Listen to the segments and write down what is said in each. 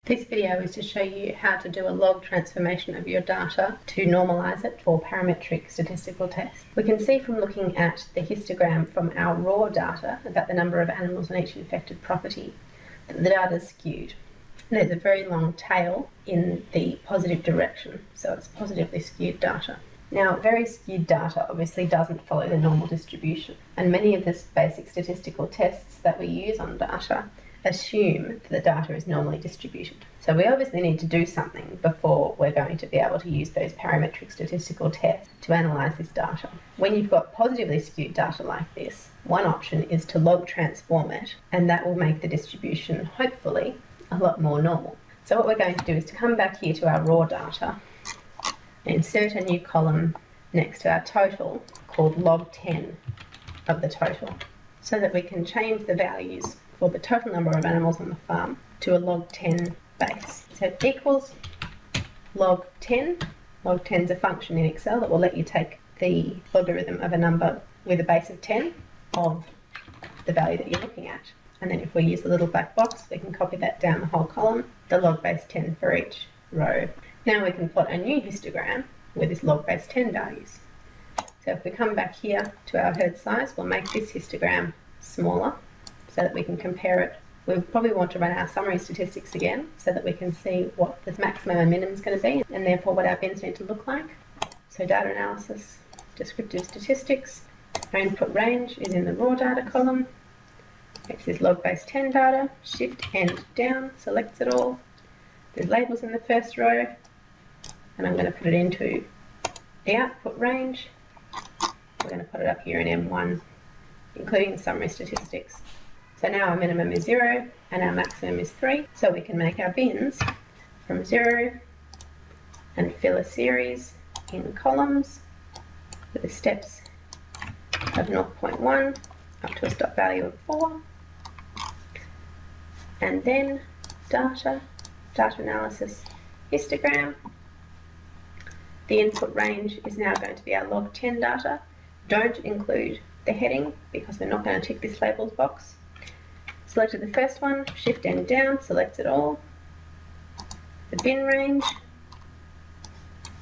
This video is to show you how to do a log transformation of your data to normalise it for parametric statistical tests. We can see from looking at the histogram from our raw data about the number of animals on each infected property that the data is skewed. And there's a very long tail in the positive direction, so it's positively skewed data. Now, very skewed data obviously doesn't follow the normal distribution, and many of the basic statistical tests that we use on data assume that the data is normally distributed. So we obviously need to do something before we're going to be able to use those parametric statistical tests to analyse this data. When you've got positively skewed data like this, one option is to log transform it, and that will make the distribution, hopefully, a lot more normal. So what we're going to do is to come back here to our raw data and insert a new column next to our total called log 10 of the total, so that we can change the values for the total number of animals on the farm to a log 10 base. So it equals log 10. Log 10 is a function in Excel that will let you take the logarithm of a number with a base of 10 of the value that you're looking at. And then if we use the little black box, we can copy that down the whole column, the log base 10 for each row. Now we can plot a new histogram with this log base 10 values. So if we come back here to our herd size, we'll make this histogram smaller so that we can compare it. We probably want to run our summary statistics again so that we can see what the maximum and minimum is going to be, and therefore what our bins need to look like. So data analysis, descriptive statistics, our input range is in the raw data column. Next is log base 10 data, shift and down, selects it all. There's labels in the first row, and I'm going to put it into the output range. We're going to put it up here in M1, including the summary statistics. So now our minimum is 0 and our maximum is 3. So we can make our bins from 0 and fill a series in columns with the steps of 0.1 up to a stop value of 4. And then data analysis, histogram. The input range is now going to be our log 10 data. Don't include the heading because we're not going to tick this labels box. Selected the first one, shift and down, selects it all. The bin range,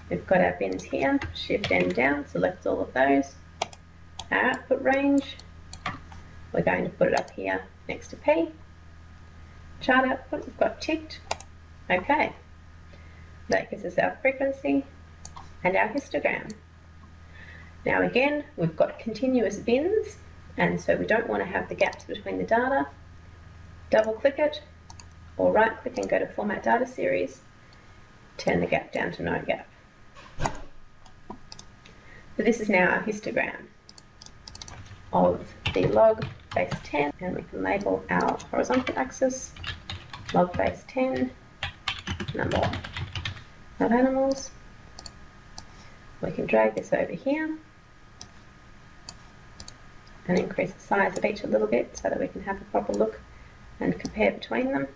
we've got our bins here, shift and down, selects all of those. Our output range, we're going to put it up here next to P. Chart output, we've got ticked. Okay, that gives us our frequency and our histogram. Now again, we've got continuous bins, and so we don't want to have the gaps between the data. Double click it, or right click and go to Format Data Series, turn the gap down to no gap. So this is now our histogram of the log base 10, and we can label our horizontal axis, log base 10, number of animals. We can drag this over here and increase the size of each a little bit so that we can have a proper look and compare between them.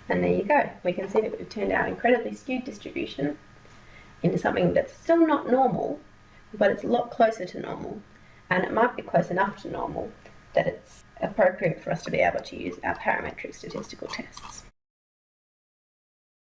And there you go. We can see that we've turned our incredibly skewed distribution into something that's still not normal, but it's a lot closer to normal, and it might be close enough to normal that it's appropriate for us to be able to use our parametric statistical tests.